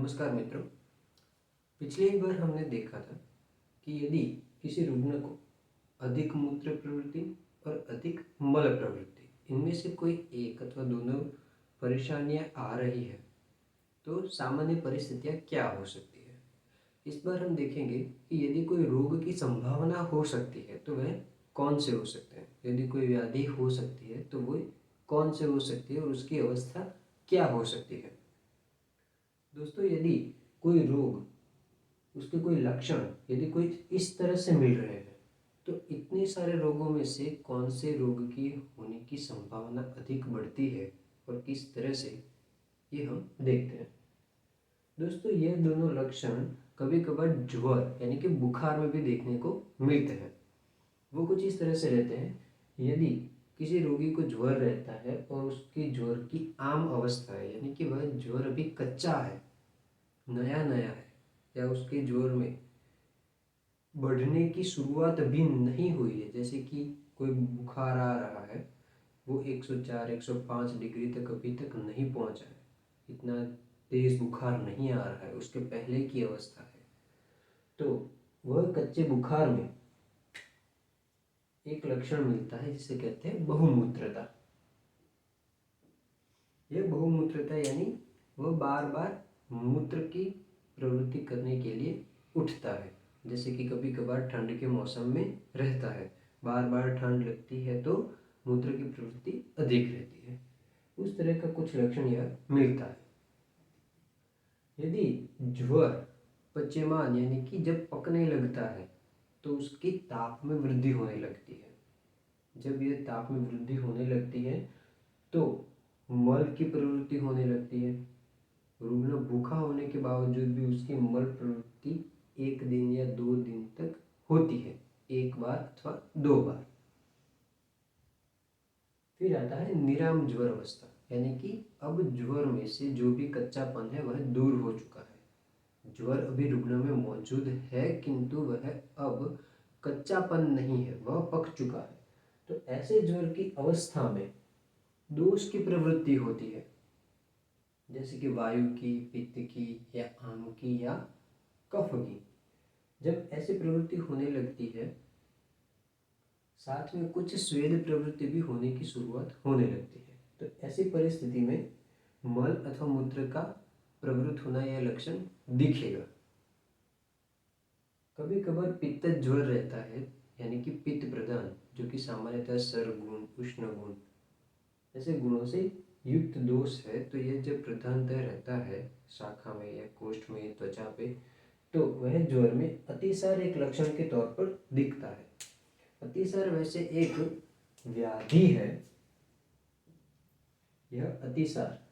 नमस्कार मित्रों। पिछली बार हमने देखा था कि यदि किसी रुग्ण को अधिक मूत्र प्रवृत्ति और अधिक मल प्रवृत्ति इनमें से कोई एक अथवा दोनों परेशानियां आ रही है तो सामान्य परिस्थितियां क्या हो सकती है। इस बार हम देखेंगे कि यदि कोई रोग की संभावना हो सकती है तो वह कौन से हो सकते हैं, यदि कोई व्याधि हो सकती है तो वो कौन से हो सकती है और उसकी अवस्था क्या हो सकती है। दोस्तों, यदि कोई रोग, उसके कोई लक्षण यदि कोई इस तरह से मिल रहे हैं तो इतने सारे रोगों में से कौन से रोग की होने की संभावना अधिक बढ़ती है और किस तरह से, ये हम देखते हैं। दोस्तों, ये दोनों लक्षण कभी कभार ज्वर यानी कि बुखार में भी देखने को मिलते हैं। वो कुछ इस तरह से रहते हैं। यदि किसी रोगी को ज्वर रहता है और उसकी ज्वर की आम अवस्था है यानी कि वह ज्वर अभी कच्चा है, नया नया है, या उसके ज्वर में बढ़ने की शुरुआत अभी नहीं हुई है, जैसे कि कोई बुखार आ रहा है, वो 104 105 डिग्री तक अभी तक नहीं पहुंचा है, इतना तेज बुखार नहीं आ रहा है, उसके पहले की अवस्था है, तो वह कच्चे बुखार में एक लक्षण मिलता है जिसे कहते हैं बहुमूत्रता। यह बहुमूत्रता यानी वह बार बार मूत्र की प्रवृत्ति करने के लिए उठता है, जैसे कि कभी कभार ठंड के मौसम में रहता है, बार बार ठंड लगती है तो मूत्र की प्रवृत्ति अधिक रहती है, उस तरह का कुछ लक्षण यह मिलता है। यदि ज्वर पच्यमान यानी कि जब पकने लगता है तो उसकी ताप में वृद्धि होने लगती है। जब यह ताप में वृद्धि होने लगती है तो मल की प्रवृत्ति होने लगती है। रुग्ण भूखा होने के बावजूद भी उसकी मल प्रवृत्ति 1 दिन या 2 दिन तक होती है, एक बार अथवा 2 बार। फिर आता है निराम ज्वर अवस्था, यानी कि अब ज्वर में से जो भी कच्चापन है वह दूर हो चुका है। ज्वर अभी रुग्ण में मौजूद है किंतु वह अब कच्चापन नहीं है, वह पक चुका है। तो ऐसे ज्वर की अवस्था में दोष की प्रवृत्ति होती है, जैसे कि वायु की, पित्त की या आम की या कफ की। जब ऐसी प्रवृत्ति होने लगती है साथ में कुछ स्वेद प्रवृत्ति भी होने की शुरुआत होने लगती है, तो ऐसी परिस्थिति में मल अथवा मूत्र का प्रवृत्त होना यह लक्षण दिखेगा। कभी कभार पित्त ज्वर रहता है यानी कि पित्त प्रधान, जो कि सामान्यतः सर्वगुण, उष्ण गुण ऐसे गुणों से युक्त दोष है, तो यह जब प्रधानतः रहता है शाखा में या कोष्ठ में, त्वचा पे, तो वह ज्वर में अतिसार एक लक्षण के तौर पर दिखता है। अतिसार वैसे एक व्याधि है, यह अतिसार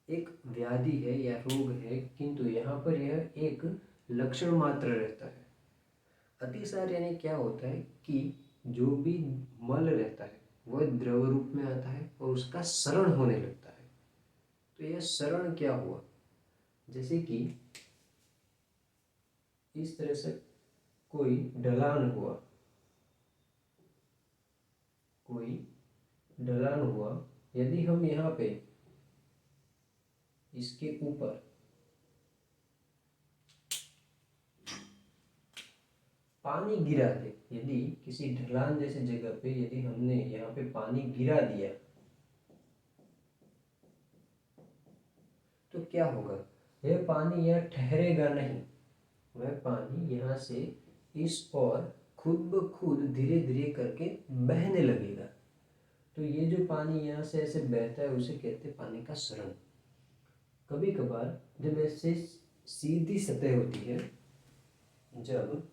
एक व्याधि है या रोग है, किंतु यहाँ पर यह एक लक्षण मात्र रहता है। अतिसार यानी क्या होता है कि जो भी मल रहता है वह द्रव रूप में आता है और उसका सरण होने लगता है। तो यह सरण क्या हुआ, जैसे कि इस तरह से कोई ढलान हुआ, कोई ढलान हुआ, यदि हम यहाँ पे इसके ऊपर पानी गिरा दे, यदि किसी ढलान जैसी जगह पे यदि हमने यहाँ पे पानी गिरा दिया तो क्या होगा, यह पानी यह ठहरेगा नहीं, वह पानी यहाँ से इस ओर खुद ब खुद धीरे धीरे करके बहने लगेगा। तो ये जो पानी यहाँ से ऐसे बहता है उसे कहते हैं पानी का सरण। कभी कभार जब ऐसे सीधी सतह होती है, जब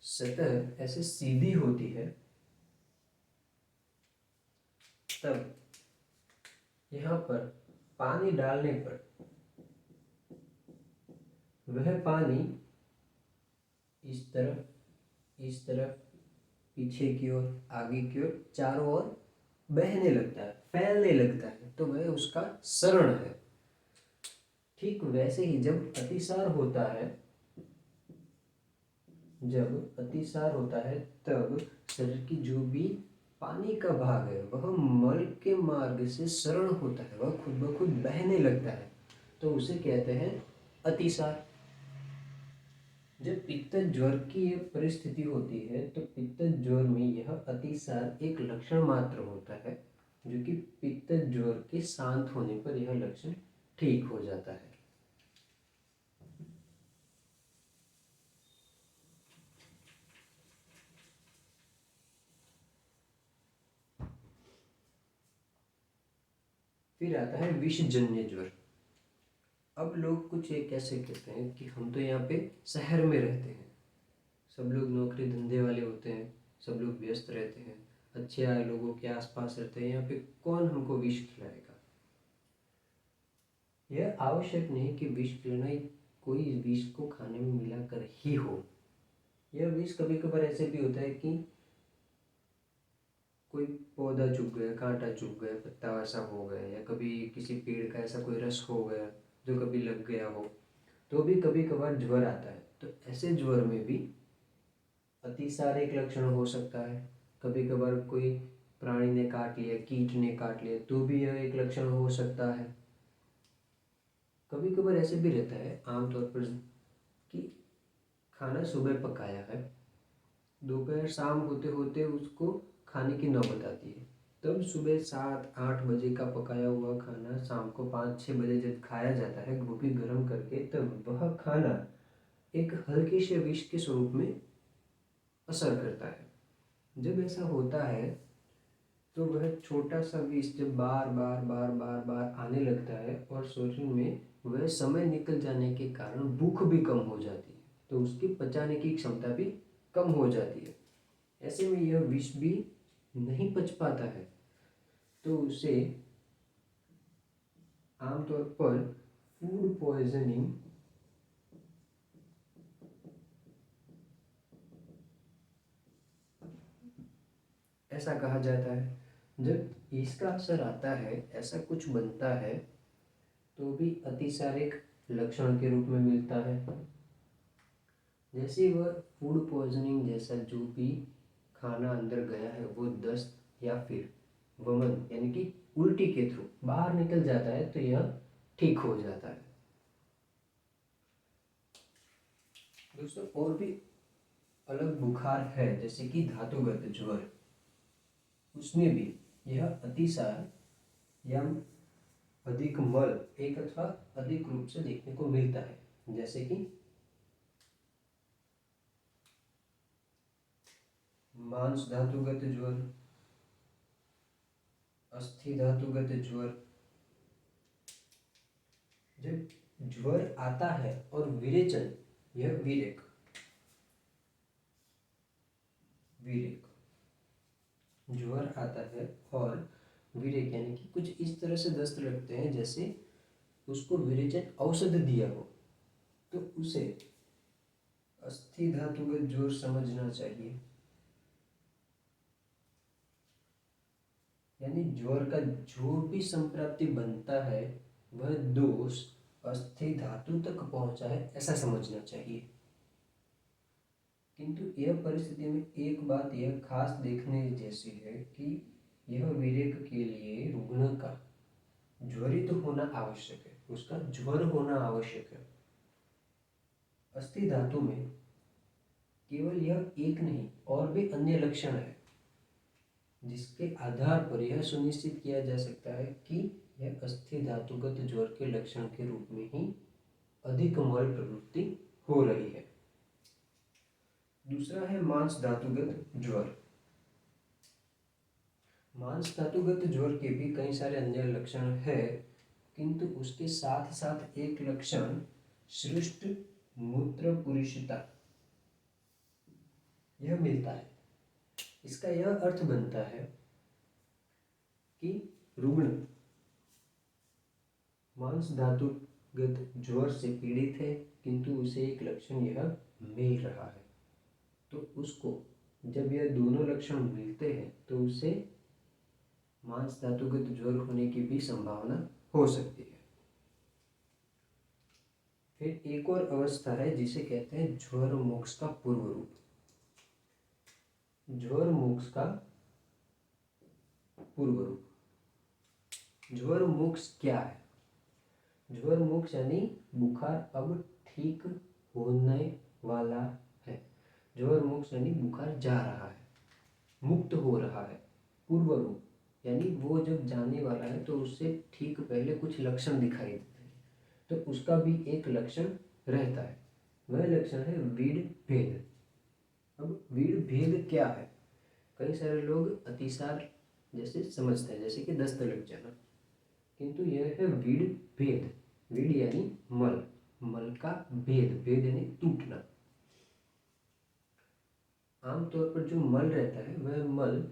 सतह ऐसे सीधी होती है तब यहाँ पर पानी डालने पर वह पानी इस तरफ पीछे की ओर, आगे की ओर, चारों ओर बहने लगता है, फैलने लगता है, तो वह उसका सरण है। ठीक वैसे ही जब अतिसार होता है तब शरीर की जो भी पानी का भाग है वह मल के मार्ग से शरण होता है, वह खुद ब खुद बहने लगता है, तो उसे कहते हैं अतिसार। जब पित्त ज्वर की ये परिस्थिति होती है तो पित्त ज्वर में यह अतिसार एक लक्षण मात्र होता है, जो कि पित्त ज्वर के शांत होने पर यह लक्षण ठीक हो जाता है। फिर आता है विषजन्य ज्वर। अब लोग कुछ एक ऐसे कहते हैं कि हम तो यहाँ पे शहर में रहते हैं, सब लोग नौकरी धंधे वाले होते हैं, सब लोग व्यस्त रहते हैं, अच्छे आए लोगों के आसपास रहते हैं, यहाँ पे कौन हमको विष खिलाएगा। यह आवश्यक नहीं कि विष खिलाना कोई विष को खाने में मिलाकर ही हो। यह विष कभी कभार ऐसे भी होता है कि कोई पौधा चुग गया, कांटा चुग गया, पत्ता ऐसा हो गया, या कभी किसी पेड़ का ऐसा कोई रस हो गया जो कभी लग गया हो, तो भी कभी कभार ज्वर आता है। तो ऐसे ज्वर में भी अतिसार एक लक्षण हो सकता है। कभी कभार कोई प्राणी ने काट लिया, कीट ने काट लिया, तो भी यह एक लक्षण हो सकता है। कभी कभार ऐसे भी रहता है आमतौर पर कि खाना सुबह पकाया है, दोपहर शाम होते होते उसको खाने की नौबत आती है, तब सुबह 7-8 बजे का पकाया हुआ खाना शाम को 5-6 बजे जब खाया जाता है, वो भी गर्म करके, तब वह खाना एक हल्के से विष के स्वरूप में असर करता है। जब ऐसा होता है तो वह छोटा सा विष जब बार बार बार बार बार आने लगता है और शरीर में वह समय निकल जाने के कारण भूख भी कम हो जाती है, तो उसकी पचाने की क्षमता भी कम हो जाती है। ऐसे में यह विष भी नहीं पच पाता है, तो उसे आमतौर पर फूड पॉइजनिंग ऐसा कहा जाता है। जब इसका असर आता है, ऐसा कुछ बनता है, तो भी अतिसार एक लक्षण के रूप में मिलता है। जैसे वह फूड पॉइजनिंग जैसा जो भी खाना अंदर गया है वो दस्त या फिर वमन यानी कि उल्टी के थ्रू बाहर निकल जाता है, तो यह ठीक हो जाता है। दोस्तों, और भी अलग बुखार है जैसे कि धातुगत ज्वर, उसमें भी यह अतिसार या अधिक मल एक अथवा अधिक रूप से देखने को मिलता है, जैसे कि मांस धातुगत ज्वर, अस्थि धातुगत ज्वर। जब ज्वर आता है और विरेचन, यह विरेक विरेक ज्वर आता है और विरेक यानी कि कुछ इस तरह से दस्त लगते हैं जैसे उसको विरेचन औषध दिया हो, तो उसे अस्थि धातुगत ज्वर समझना चाहिए। यानी ज्वर का जो भी संप्राप्ति बनता है वह दोष अस्थि धातु तक पहुंचा है, ऐसा समझना चाहिए। किंतु यह परिस्थिति में एक बात यह खास देखने जैसी है कि यह विरेक के लिए रुग्ण का ज्वरित होना आवश्यक है, उसका ज्वर होना आवश्यक है। अस्थि धातु में केवल यह एक नहीं और भी अन्य लक्षण है, जिसके आधार पर यह सुनिश्चित किया जा सकता है कि यह अस्थि धातुगत ज्वर के लक्षण के रूप में ही अधिक मल प्रवृत्ति हो रही है। दूसरा है मांस धातुगत ज्वर। मांस धातुगत ज्वर के भी कई सारे अन्य लक्षण है, किंतु उसके साथ साथ एक लक्षण सृष्ट मूत्र पुरुषता यह मिलता है। इसका यह अर्थ बनता है कि रुग्ण मांस धातुगत ज्वर से पीड़ित है, किंतु उसे एक लक्षण यह मिल रहा है, तो उसको जब यह दोनों लक्षण मिलते हैं तो उसे मांस धातुगत ज्वर होने की भी संभावना हो सकती है। फिर एक और अवस्था है जिसे कहते हैं ज्वर मोक्ष का पूर्व रूप। ज्वर मोक्ष का पूर्व रूप। ज्वर मोक्ष क्या है? ज्वर मोक्ष यानी बुखार अब ठीक होने वाला है। ज्वर मोक्ष यानी बुखार जा रहा है, मुक्त हो रहा है। पूर्व रूप यानी वो जब जाने वाला है तो उससे ठीक पहले कुछ लक्षण दिखाई देते हैं, तो उसका भी एक लक्षण रहता है। वह लक्षण है वीड भेद। अब वीड भेद क्या है? कई सारे लोग अतिसार जैसे समझते हैं, जैसे कि दस्त लग जाना, किंतु यह है वीड भेद। वीड यानी मल, मल का भेद, भेद यानी टूटना। आमतौर पर जो मल रहता है वह मल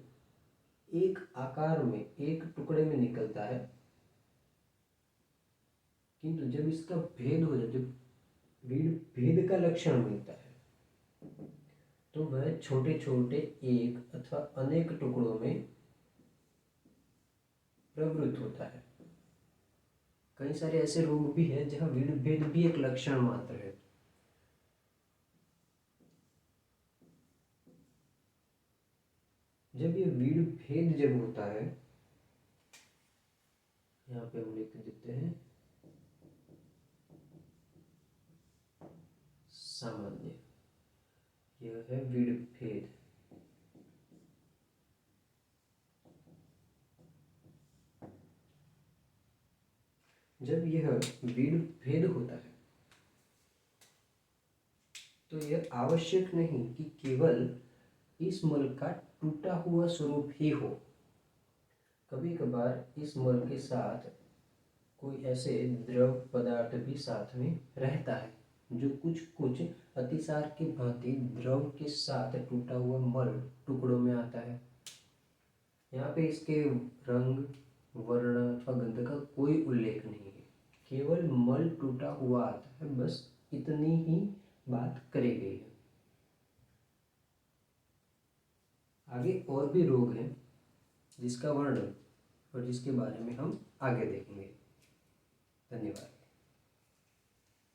एक आकार में, एक टुकड़े में निकलता है, किंतु जब इसका भेद हो जाए, जब वीड भेद का लक्षण मिलता है, तो वह छोटे छोटे एक अथवा अनेक टुकड़ों में प्रवृत्त होता है। कई सारे ऐसे रोग भी हैं जहाँ वीड भेद भी एक लक्षण मात्र है। जब ये वीड भेद जब होता है, यहाँ पे हम लिख देते हैं सामान्य, यह है वीड भेद। जब यह वीड भेद होता है तो यह आवश्यक नहीं कि केवल इस मल का टूटा हुआ स्वरूप ही हो। कभी कभार इस मल के साथ कोई ऐसे द्रव पदार्थ भी साथ में रहता है जो कुछ कुछ अतिसार की भांति द्रव के साथ टूटा हुआ मल टुकड़ों में आता है। यहाँ पे इसके रंग, वर्ण अथवा गंध का कोई उल्लेख नहीं है, केवल मल टूटा हुआ आता है, बस इतनी ही बात करी गई है। आगे और भी रोग हैं जिसका वर्णन और जिसके बारे में हम आगे देखेंगे। धन्यवाद।